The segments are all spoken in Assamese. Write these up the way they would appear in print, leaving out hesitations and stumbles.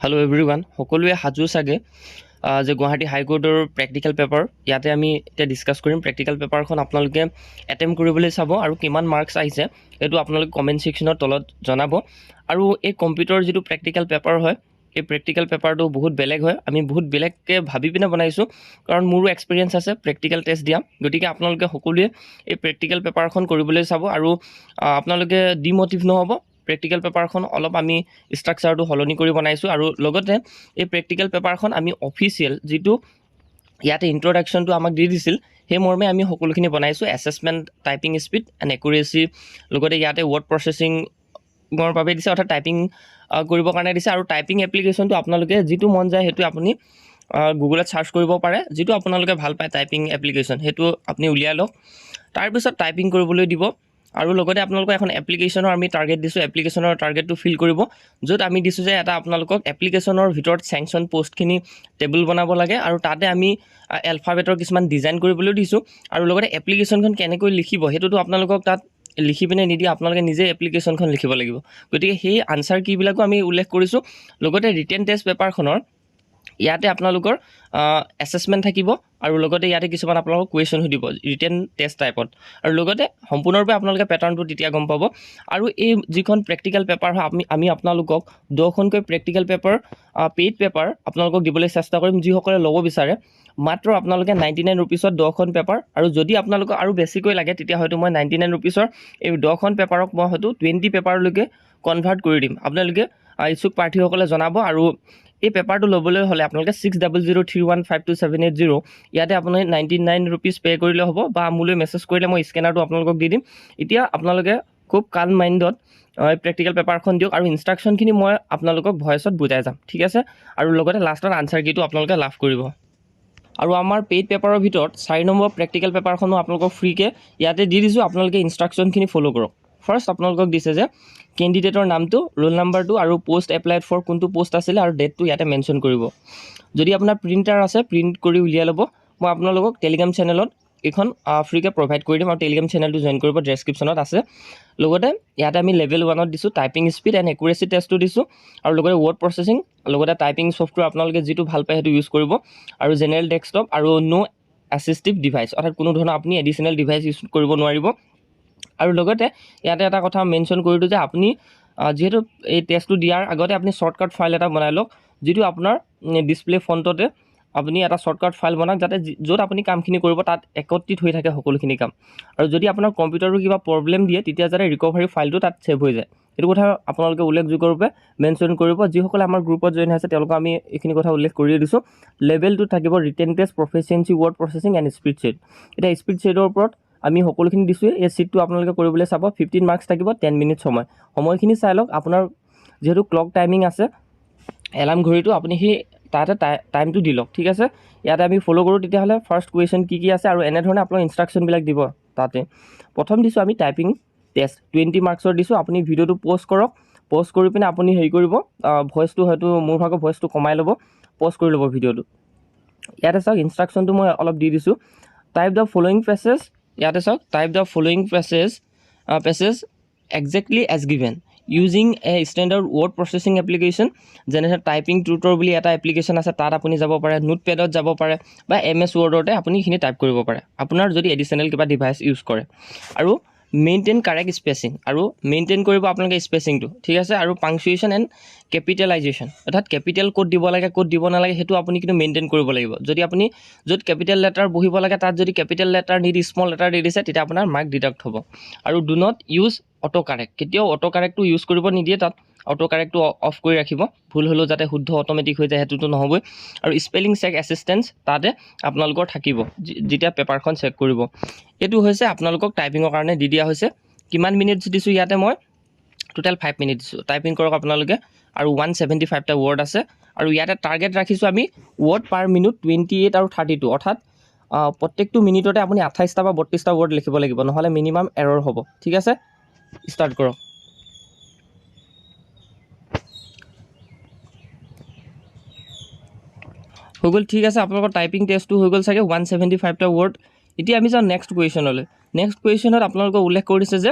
Hello everyone. সকলোৱে হাজু চাগে যে গুৱাহাটী হাইকোৰ্টৰ প্ৰেক্টিকেল পেপাৰ ইয়াতে আমি এতিয়া ডিছকাছ কৰিম। প্ৰেক্টিকেল পেপাৰখন আপোনালোকে এটেম্প কৰিবলৈ চাব আৰু কিমান মাৰ্কছ আহিছে এইটো আপোনালোকে কমেণ্ট ছেকশ্যনৰ তলত জনাব। আৰু এই কম্পিউটাৰ যিটো প্ৰেক্টিকেল পেপাৰ হয় এই প্ৰেক্টিকেল পেপাৰটো বহুত বেলেগ হয়। আমি বহুত বেলেগকৈ ভাবি পিনে বনাইছোঁ কাৰণ মোৰো এক্সপিৰিয়েঞ্চ আছে প্ৰেক্টিকেল টেষ্ট দিয়া। গতিকে আপোনালোকে সকলোৱে এই প্ৰেক্টিকেল পেপাৰখন কৰিবলৈ চাব আৰু আপোনালোকে ডিম'টিভ নহ'ব। প্ৰেক্টিকেল পেপাৰখন অলপ আমি ষ্ট্ৰাকচাৰটো সলনি কৰি বনাইছোঁ আৰু লগতে এই প্ৰেক্টিকেল পেপাৰখন আমি অফিচিয়েল যিটো ইয়াতে ইন্ট্ৰডাকশ্যনটো আমাক দি দিছিল সেই মৰ্মে আমি সকলোখিনি বনাইছোঁ। Assessment, typing speed and accuracy, লগতে ইয়াতে ৱৰ্ড প্ৰচেছিঙৰ বাবে দিছে, অৰ্থাৎ টাইপিং কৰিবৰ কাৰণে দিছে। আৰু টাইপিং এপ্লিকেশ্যনটো আপোনালোকে যিটো মন যায় সেইটো আপুনি গুগলত চাৰ্চ কৰিব পাৰে, যিটো আপোনালোকে ভাল পায় টাইপিং এপ্লিকেশ্যন সেইটো আপুনি উলিয়াই লওক। তাৰপিছত টাইপিং কৰিবলৈ দিব আৰু লগতে আপোনালোকক এখন এপ্লিকেশ্যনৰ আমি টাৰ্গেট দিছোঁ। এপ্লিকেশ্যনৰ টাৰ্গেটটো ফিল কৰিব, য'ত আমি দিছোঁ যে এটা আপোনালোকক এপ্লিকেশ্যনৰ ভিতৰত চেংচন পষ্টখিনি টেবুল বনাব লাগে আৰু তাতে আমি এলফাবেটৰ কিছুমান ডিজাইন কৰিবলৈ দিছোঁ। আৰু লগতে এপ্লিকেশ্যনখন কেনেকৈ লিখিব সেইটোতো আপোনালোকক তাত লিখি পিনে নিদিয়ে, আপোনালোকে নিজে এপ্লিকেশ্যনখন লিখিব লাগিব। গতিকে সেই আনচাৰ কিবিলাকো আমি উল্লেখ কৰিছোঁ। লগতে ৰিটেন টেষ্ট পেপাৰখনৰ ইয়াতে আপোনালোকৰ এছেছমেণ্ট থাকিব আৰু লগতে ইয়াতে কিছুমান আপোনালোকক কুৱেশ্যন সুধিব ৰিটেন টেষ্ট টাইপত। আৰু লগতে সম্পূৰ্ণৰূপে আপোনালোকে পেটাৰ্ণটো তেতিয়া গম পাব। আৰু এই যিখন প্ৰেক্টিকেল পেপাৰ হয় আমি আপোনালোকক 10খনকৈ প্ৰেক্টিকেল পেপাৰ পেইড পেপাৰ আপোনালোকক দিবলৈ চেষ্টা কৰিম। যিসকলে ল'ব বিচাৰে মাত্ৰ আপোনালোকে 99 ৰুপিছত 10খন পেপাৰ, আৰু যদি আপোনালোকক আৰু বেছিকৈ লাগে তেতিয়া হয়তো মই 99 ৰুপিছৰ এই 10খন পেপাৰক মই হয়তো 20 পেপাৰলৈকে কনভাৰ্ট কৰি দিম। আপোনালোকে ইচ্ছুক প্ৰাৰ্থীসকলে জনাব। আৰু এই পেপাৰটো ল'বলৈ হ'লে আপোনালোকে 6003152780 ইয়াতে আপুনি 99 ৰুপিজ পে' কৰিলে হ'ব, বা মোলৈ মেছেজ কৰিলে মই স্কেনাৰটো আপোনালোকক দি দিম। এতিয়া আপোনালোকে খুব কাল মাইণ্ডত প্ৰেক্টিকেল পেপাৰখন দিয়ক আৰু ইনষ্ট্ৰাকশ্যনখিনি মই আপোনালোকক ভইচত বুজাই যাম, ঠিক আছে। আৰু লগতে লাষ্টত আনচাৰ কিটো আপোনালোকে লাভ কৰিব। আৰু আমাৰ পেইড পেপাৰৰ ভিতৰত 4 নম্বৰ প্ৰেক্টিকেল পেপাৰখনো আপোনালোকক ফ্ৰীকৈ ইয়াতে দি দিছোঁ। আপোনালোকে ইনষ্ট্ৰাকশ্যনখিনি ফ'ল' কৰক। ফাৰ্ষ্ট আপোনালোকক দিছে যে কেণ্ডিডেটৰ নামটো, ৰোল নাম্বাৰটো আৰু পোষ্ট এপ্লাইড ফৰ কোনটো পোষ্ট আছিলে আৰু ডেটটো ইয়াতে মেনশ্যন কৰিব। যদি আপোনাৰ প্ৰিণ্টাৰ আছে প্ৰিণ্ট কৰি উলিয়াই ল'ব। মই আপোনালোকক টেলিগ্ৰাম চেনেলত এইখন ফ্ৰীকৈ প্ৰভাইড কৰি দিম আৰু টেলিগ্ৰাম চেনেলটো জইন কৰিব, ডেছক্ৰিপশ্যনত আছে। লগতে ইয়াতে আমি লেভেল 1ত দিছোঁ টাইপিং স্পীড এণ্ড একুৰেচি টেষ্টটো দিছোঁ, আৰু লগতে ৱৰ্ড প্ৰচেছিং, লগতে টাইপিং ছফ্টৱেৰ আপোনালোকে যিটো ভাল পায় সেইটো ইউজ কৰিব, আৰু জেনেৰেল ডেস্কটপ আৰু ন' এছিষ্টিভ ডিভাইচ, অৰ্থাৎ কোনো ধৰণৰ আপুনি এডিশ্যনেল ডিভাইচ ইউজ কৰিব নোৱাৰিব। আৰু লগতে ইয়াতে এটা কথা মেনশ্যন কৰি দিওঁ যে আপুনি যিহেতু এই টেষ্টটো দিয়াৰ আগতে আপুনি শ্বৰ্টকাট ফাইল এটা বনাই লওক, যিটো আপোনাৰ ডিছপ্লে ফণ্টতে আপুনি এটা শ্বৰ্টকাট ফাইল বনাওক, যাতে য'ত আপুনি কামখিনি কৰিব তাত একত্ৰিত হৈ থাকে সকলোখিনি কাম। আৰু যদি আপোনাৰ কম্পিউটাৰটো কিবা প্ৰব্লেম দিয়ে তেতিয়া যাতে ৰিকভাৰী ফাইলটো তাত ছেভ হৈ যায়, এইটো কথা আপোনালোকে উল্লেখযোগ্যৰূপে মেনশ্যন কৰিব। যিসকলে আমাৰ গ্ৰুপত জইন হৈছে তেওঁলোকক আমি এইখিনি কথা উল্লেখ কৰিয়ে দিছোঁ। লেভেলটো থাকিব written test, proficiency, word processing and speed set. এতিয়া স্পীড ছেটৰ ওপৰত আমি সকলোখিনি দিছোঁ। এই ছিটটো আপোনালোকে কৰিবলৈ চাব। 15 মাৰ্কছ থাকিব, 10 মিনিট সময়খিনি চাই লওক। আপোনাৰ যিহেতু ক্লক টাইমিং আছে এলাৰ্ম ঘড়ীটো, আপুনি সেই তাতে টাইমটো দি লওক, ঠিক আছে। ইয়াতে আমি ফ'ল' কৰোঁ তেতিয়াহ'লে ফাৰ্ষ্ট কুৱেশ্যন কি আছে, আৰু এনেধৰণে আপোনাক ইনষ্ট্ৰাকশ্যনবিলাক দিব। তাতে প্ৰথম দিছোঁ আমি টাইপিং টেষ্ট 20 মাৰ্কছৰ দিছোঁ। আপুনি ভিডিঅ'টো প'ষ্ট কৰক, প'ষ্ট কৰি পিনে আপুনি হেৰি কৰিব, ভইচটো হয়তো মোৰ ভাগৰ ভইচটো কমাই ল'ব, প'ষ্ট কৰি ল'ব ভিডিঅ'টো। ইয়াতে চাওক ইনষ্ট্ৰাকশ্যনটো মই অলপ দি দিছোঁ। টাইপ দ্য ফ'ল'য়িং পেছেজ, ইয়াতে চাওক type the following passage exactly as given using a standard word processing application, যেনে টাইপিং টিউটৰ বুলি এটা এপ্লিকেশ্যন আছে, তাত আপুনি যাব পাৰে, নোটপেডত যাব পাৰে, বা MS ৱৰ্ডতে আপুনি এইখিনি টাইপ কৰিব পাৰে, আপোনাৰ যদি এডিশ্যনেল কিবা ডিভাইচ ইউজ কৰে। আৰু মেইনটেইন কাৰেক্ট স্পেচিং, আৰু মেইনটেইন কৰিব আপোনালোকে স্পেচিংটো, ঠিক আছে। আৰু পাংচুৱেশ্যন এণ্ড কেপিটেলাইজেশ্যন, অৰ্থাৎ কেপিটেল ক'ত দিব লাগে ক'ত দিব নালাগে সেইটো আপুনি কিন্তু মেইনটেইন কৰিব লাগিব। যদি আপুনি য'ত কেপিটেল লেটাৰ বহিব লাগে তাত যদি কেপিটেল লেটাৰ নিদি স্মল লেটাৰ দি দিছে তেতিয়া আপোনাৰ মাৰ্ক ডিডাক্ট হ'ব। আৰু do not use auto correct, কেতিয়াও অটো কাৰেক্টটো ইউজ কৰিব নিদিয়ে, তাত অটো কাৰেক্টটো অফ কৰি ৰাখিব, ভুল হ'লেও যাতে শুদ্ধ অট'মেটিক হৈ যায় সেইটোতো নহ'বই। আৰু স্পেলিং চেক এছিষ্টেঞ্চ তাতে আপোনালোকৰ থাকিব যেতিয়া পেপাৰখন চেক কৰিব। এইটো হৈছে আপোনালোকক টাইপিঙৰ কাৰণে দি দিয়া হৈছে। কিমান মিনিটছ দিছোঁ ইয়াতে মই টোটেল 5 মিনিট দিছোঁ। টাইপিং কৰক আপোনালোকে। আৰু 175টা ৱৰ্ড আছে, আৰু ইয়াতে টাৰ্গেট ৰাখিছোঁ আমি ৱৰ্ড পাৰ মিনিট 28 আৰু 32, অৰ্থাৎ প্ৰত্যেকটো মিনিটতে আপুনি 28টা বা 32টা ৱৰ্ড লিখিব লাগিব, নহ'লে মিনিমাম এৰৰ হ'ব, ঠিক আছে। ষ্টাৰ্ট কৰক। হৈ গ'ল, ঠিক আছে। আপোনালোকৰ টাইপিং টেষ্টটো হৈ গ'ল চাগে, 175টা ৱৰ্ড। এতিয়া আমি যাওঁ নেক্সট কুৱেশ্যনলৈ। নেক্সট কুৱেশ্যনত আপোনালোকক উল্লেখ কৰি দিছে যে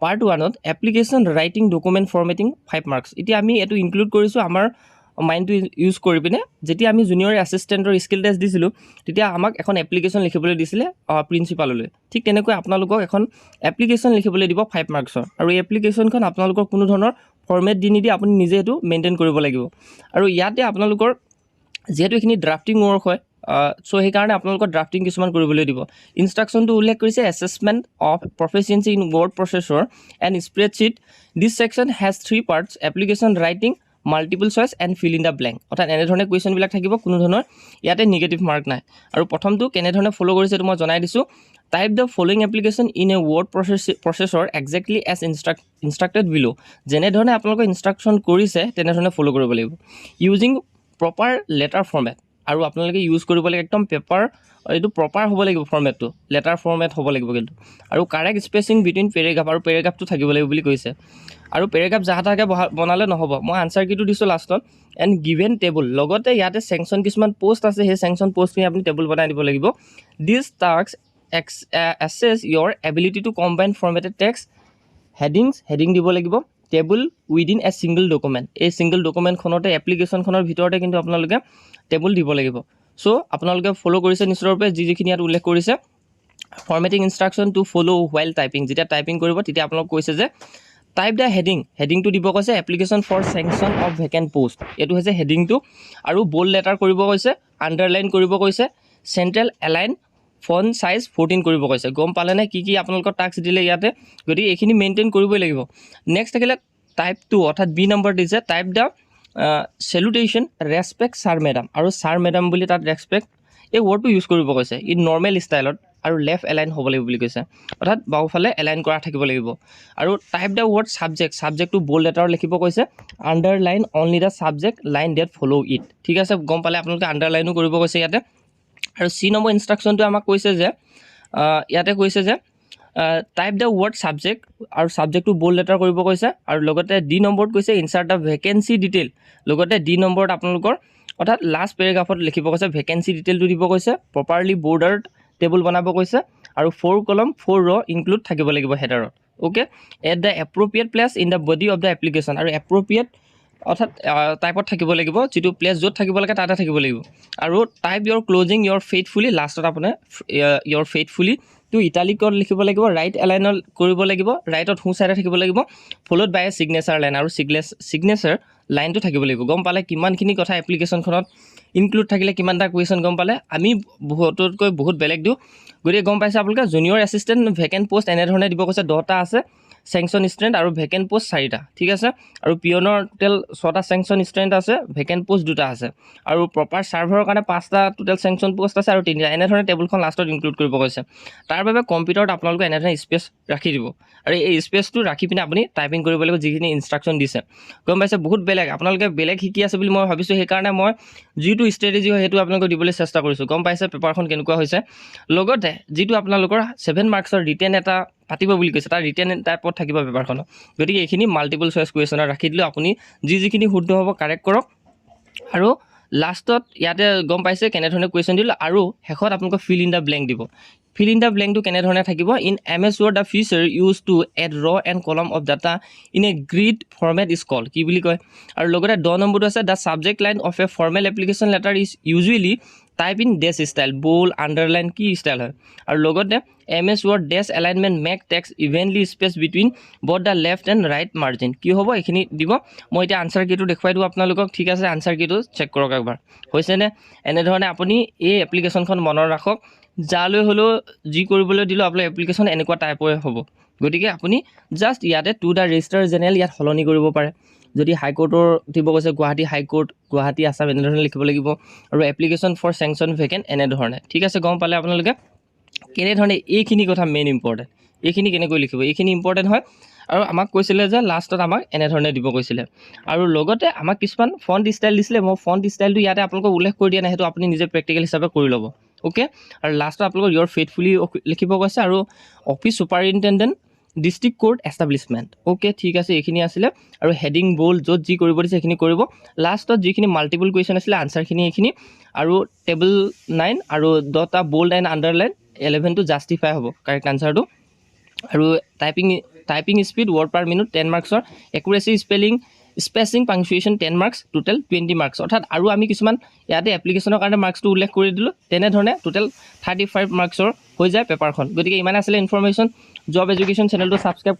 পাৰ্ট 1ত application writing document formatting 5 marks. এতিয়া আমি এইটো ইনক্লুড কৰিছোঁ আমাৰ মাইণ্ডটো ইউজ কৰি পিনে যেতিয়া আমি জুনিয়ৰ এছিষ্টেণ্টৰ স্কিল টেষ্ট দিছিলোঁ তেতিয়া আমাক এখন এপ্লিকেশ্যন লিখিবলৈ দিছিলে প্ৰিন্সিপাললৈ। ঠিক তেনেকৈ আপোনালোকক এখন এপ্লিকেশ্যন লিখিবলৈ দিব 5 মাৰ্কছৰ, আৰু এই এপ্লিকেশ্যনখন আপোনালোকৰ কোনো ধৰণৰ ফৰ্মেট দি নিদি আপুনি নিজে এইটো মেইনটেইন কৰিব লাগিব। আৰু ইয়াতে আপোনালোকৰ যিহেতু এইখিনি ড্ৰাফটিং ৱৰ্ক হয়, চ' সেইকাৰণে আপোনালোকৰ ড্ৰাফটিং কিছুমান কৰিবলৈ দিব। ইনষ্ট্ৰাকশ্যনটো উল্লেখ কৰিছে assessment of proficiency in word processor and spreadsheet. This section has 3 parts: application writing, multiple choice and feel in the blank. অৰ্থাৎ এনেধৰণে কুৱেশ্যনবিলাক থাকিব, কোনো ধৰণৰ ইয়াতে নিগেটিভ মাৰ্ক নাই। আৰু প্ৰথমটো কেনেধৰণে ফ'ল' কৰিছে এইটো মই জনাই দিছোঁ। Type the following application in a word processor exactly as instructed below. যেনেধৰণে আপোনালোকে ইনষ্ট্ৰাকশ্যন কৰিছে তেনেধৰণে ফ'ল' কৰিব লাগিব। ইউজিং প্ৰপাৰ লেটাৰ ফৰ্মেট, আৰু আপোনালোকে ইউজ কৰিব লাগে একদম পেপাৰ, এইটো প্ৰপাৰ হ'ব লাগিব ফৰ্মেটটো, লেটাৰ ফৰ্মেট হ'ব লাগিব কিন্তু। আৰু কাৰেক্ট স্পেচিং বিটুইন পেৰেগ্ৰাফ, আৰু পেৰেগ্ৰাফটো থাকিব লাগিব বুলি কৈছে। আৰু পেৰেগ্ৰাফ যাহা তাহাকৈ বনালে নহ'ব। মই আনচাৰ কিটো দিছোঁ লাষ্টত। এণ্ড গিভেন টেবুল, লগতে ইয়াতে চেংচন কিছুমান পষ্ট আছে, সেই চেংচন পষ্টখিনি আপুনি টেবুল বনাই দিব লাগিব। This task assess your ability to combine formatted text. Heading দিব লাগিব। Table within a single document, এই ছিংগল ডকুমেণ্টখনতে এপ্লিকেশ্যনখনৰ ভিতৰতে কিন্তু আপোনালোকে টেবুল দিব লাগিব। চ' আপোনালোকে ফ'ল' কৰিছে নিশ্চিতৰূপে যিখিনি ইয়াত উল্লেখ কৰিছে। Formatting instruction to follow' while typing, যেতিয়া টাইপিং কৰিব তেতিয়া আপোনালোক কৈছে যে টাইপ দ্য হেডিংটো দিব কৈছে application for sanction of vacant post, এইটো হৈছে হেডিংটো। আৰু বোল্ড লেটাৰ কৰিব কৈছে, আণ্ডাৰলাইন কৰিব কৈছে, চেণ্ট্ৰেল এলাইন, ফন্ট চাইজ 14 কৰিব কৈছে। গম পালেনে কি আপোনালোকৰ টাস্ক দিলে ইয়াতে? গতিকে এইখিনি মেইনটেইন কৰিবই লাগিব। নেক্সট থাকিলে টাইপ 2, অৰ্থাৎ বি নম্বৰ দিছে। Type the salutation respect sir madam, আৰু ছাৰ মেডাম বুলি তাত ৰেছপেক্ট এই ৱৰ্ডটো ইউজ কৰিব কৈছে। ই নৰ্মেল ষ্টাইলত আৰু লেফ্ট এলাইন হ'ব লাগিব বুলি কৈছে, অৰ্থাৎ বাওঁফালে এলাইন কৰা থাকিব লাগিব। আৰু টাইপ দ্য ৱৰ্ড ছাবজেক্টটো বোল্ড লেটাৰত লিখিব কৈছে। Underline only the subject line that follow' it. ঠিক আছে, গম পালে আপোনালোকে আণ্ডাৰলাইনো কৰিব কৈছে ইয়াতে। আৰু চি নম্বৰ ইনষ্ট্ৰাকশ্যনটো আমাক কৈছে যে ইয়াতে কৈছে যে টাইপ দ্য ৱৰ্ড ছাবজেক্ট, আৰু ছাবজেক্টটো বোল্ড লেটাৰ কৰিব কৈছে। আৰু লগতে ডি নম্বৰত কৈছে ইনচাৰ্ট দ্য ভেকেঞ্চি ডিটেইল, লগতে ডি নম্বৰত আপোনালোকৰ অৰ্থাৎ লাষ্ট পেৰেগ্ৰাফত লিখিব কৈছে ভেকেঞ্চি ডিটেইলটো দিব কৈছে। প্ৰপাৰলি বৰ্ডাৰ্ড টেবুল বনাব কৈছে। আৰু 4 কলম 4 ৰ ইনক্লুড থাকিব লাগিব হেডাৰত। Okay, at the appropriate place in the body of the application, আৰু এপ্ৰপ্ৰিয়েট অৰ্থাৎ টাইপত থাকিব লাগিব, যিটো প্লেচ য'ত থাকিব লাগে তাতে থাকিব লাগিব। আৰু টাইপ ইয়ৰ ক্লজিং ইয়ৰ ফেইথফুলি, লাষ্টত আপোনাৰ ইয়ৰ ফেইথফুলি টো ইটালিকত লিখিব লাগিব। ৰাইট এলাইনত কৰিব লাগিব, ৰাইটত সোঁ চাইডে থাকিব লাগিব। ফ'ল'ড বাই এ ছিগনেচাৰ লাইন, আৰু ছিগনেচাৰ লাইনটো থাকিব লাগিব। গম পালে কিমানখিনি কথা এপ্লিকেশ্যনখনত ইনক্লুড থাকিলে কিমানটা কুৱেশ্যন গম পালে। আমি বহুততকৈ বহুত বেলেগ দিওঁ। গতিকে গম পাইছে আপোনালোকে জুনিয়ৰ এছিষ্টেণ্ট ভেকেণ্ট পষ্ট এনেধৰণে দিব কৈছে 10টা আছে চেংচন ষ্ট্ৰেণ্ট, আৰু ভেকেণ্ট পষ্ট 4টা। ঠিক আছে, আৰু পিয়নৰ টোটেল 6টা চেংচন ষ্ট্ৰেণ্ট আছে, ভেকেণ্ট পষ্ট 2টা আছে। আৰু প্ৰপাৰ ছাৰ্ভাৰৰ কাৰণে 5টা টোটেল চেংচন পষ্ট আছে, আৰু 3টা। এনেধৰণে টেবুলখন লাষ্টত ইনক্লুড কৰিব কৈছে। তাৰ বাবে কম্পিউটাৰত আপোনালোকে এনেধৰণে স্পেচ ৰাখি দিব, আৰু এই স্পেচটো ৰাখি পিনে আপুনি টাইপিং কৰিব লাগিব যিখিনি ইনষ্ট্ৰাকশ্যন দিছে। গম পাইছে, বহুত বেলেগ, আপোনালোকে বেলেগ শিকি আছে বুলি মই ভাবিছোঁ। সেইকাৰণে মই যিটো ষ্ট্ৰেটেজি হয় সেইটো আপোনালোকক দিবলৈ চেষ্টা কৰিছোঁ। গম পাইছে পেপাৰখন কেনেকুৱা হৈছে। লগতে যিটো আপোনালোকৰ 7 মাৰ্কছৰ ৰিটেন এটা পাতিব বুলি কৈছে, তাৰ ৰিটেন টাইপত থাকিব পেপাৰখনত। গতিকে এইখিনি মাল্টিপল চইচ কুৱেশ্যনত ৰাখি দিলোঁ। আপুনি যিখিনি শুদ্ধ হ'ব কাৰেক্ট কৰক। আৰু লাষ্টত ইয়াতে গম পাইছে কেনেধৰণে কুৱেশ্যন দিলোঁ, আৰু শেষত আপোনালোকক ফিল ইন দ্য ব্লেংক দিব। ফিল ইন দ্য ব্লেংকটো কেনেধৰণে থাকিব? In MS Word the feature use to add row and column of data in a grid format is called, কি বুলি কয়। আৰু লগতে 10 নম্বৰটো আছে the subject line of a formal application letter is usually type in dash style, bold, underline কি ষ্টাইল হয়। আৰু লগতে MS Word dash alignment make text evenly space between both the left and right margin, কি হ'ব এইখিনি দিব। মই এতিয়া আনচাৰ কিটো দেখুৱাই দিওঁ আপোনালোকক। ঠিক আছে, আনচাৰ কিটো চেক কৰক একবাৰ, হৈছেনে? এনেধৰণে আপুনি এই এপ্লিকেশ্যনখন মনত ৰাখক। যালৈ হ'লেও যি কৰিবলৈ দিলোঁ আপোনাৰ এপ্লিকেশ্যন এনেকুৱা টাইপৰে হ'ব। গতিকে আপুনি জাষ্ট ইয়াতে টু দ্য ৰেজিষ্টাৰ জেনেৰেল ইয়াত সলনি কৰিব পাৰে। যদি হাইকোৰ্টৰ দিব কৈছে গুৱাহাটী হাইকোৰ্ট, গুৱাহাটী আছাম এনেধৰণে লিখিব লাগিব। আৰু এপ্লিকেশ্যন ফৰ চেংচন ভেকেণ্ট এনেধৰণে। ঠিক আছে, গম পালে আপোনালোকে কেনেধৰণে এইখিনি কথা মেইন ইম্পৰ্টেণ্ট। এইখিনি কেনেকৈ লিখিব, এইখিনি ইম্পৰ্টেণ্ট হয়। আৰু আমাক কৈছিলে যে লাষ্টত আমাক এনেধৰণে দিব কৈছিলে। আৰু লগতে আমাক কিছুমান ফণ্ট ষ্টাইল দিছিলে। মই ফণ্ট ষ্টাইলটো ইয়াতে আপোনালোকক উল্লেখ কৰি দিয়া নাই, সেইটো আপুনি নিজে প্ৰেক্টিকেল হিচাপে কৰি ল'ব। অ'কে, আৰু লাষ্টত আপোনালোকক ইয়ৰ ফেইথফুলি লিখিব কৈছে, আৰু office superintendent district court establishment. Okay, ঠিক আছে, এইখিনি আছিলে। আৰু হেডিং বোল্ড য'ত যি কৰিব দিছে সেইখিনি কৰিব। লাষ্টত যিখিনি মাল্টিপল কুৱেশ্যন আছিলে আনচাৰখিনি এইখিনি। আৰু টেবুল 9 আৰু 10টা বোল্ড এণ্ড আণ্ডাৰলাইন 11টো জাষ্টিফাই হ'ব কাৰেক্ট আনচাৰটো। আৰু typing speed word per minute 10 মাৰ্কছৰ। Accuracy spelling spacing punctuation 10 marks total 20 marks অৰ্থাৎ আৰু আমি কিছুমান ইয়াতে এপ্লিকেশ্যনৰ কাৰণে মাৰ্কছটো উল্লেখ কৰি দিলোঁ তেনেধৰণে টোটেল 35 মাৰ্কছৰ হৈ যায় পেপাৰখন গতিকে ইমান আছিলে ইনফৰমেশ্যন জব এডুকেশ্যন চেনেলটো ছাবস্ক্ৰাইব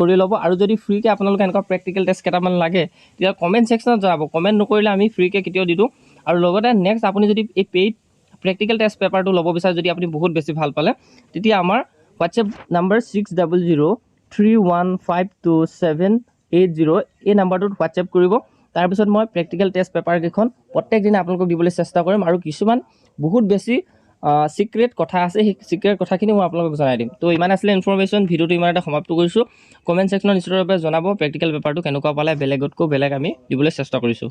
কৰি ল'ব আৰু যদি ফ্ৰীকৈ আপোনালোকে এনেকুৱা প্ৰেক্টিকেল টেষ্ট কেইটামান লাগে তেতিয়া কমেণ্ট ছেকশ্যনত জনাব কমেণ্ট নকৰিলে আমি ফ্ৰীকৈ কেতিয়াও দি দিওঁ আৰু লগতে নেক্সট আপুনি যদি এই পেইড প্ৰেক্টিকেল টেষ্ট পেপাৰটো ল'ব বিচাৰে যদি আপুনি বহুত বেছি ভাল পালে তেতিয়া আমাৰ হোৱাটছএপ নাম্বাৰ 6003152780 এই নাম্বাৰটোত হোৱাটছএপ কৰিব তাৰপিছত মই প্ৰেক্টিকেল টেষ্ট পেপাৰকেইখন প্ৰত্যেক দিনে আপোনালোকক দিবলৈ চেষ্টা কৰিম আৰু কিছুমান বহুত বেছি সিক্ৰেট কথা আছে সেই সিক্ৰেট কথাখিনি মই আপোনালোকক জনাই দিম তো ইমান আছিলে ইনফৰমেশ্যন ভিডিঅ'টো ইমান এটা সমাপ্ত কৰিছোঁ কমেণ্ট ছেকশ্যনত নিশ্চিতভাৱে জনাব প্ৰেক্টিকেল পেপাৰটো কেনেকুৱা পালে বেলেগতকৈ বেলেগ আমি দিবলৈ চেষ্টা কৰিছোঁ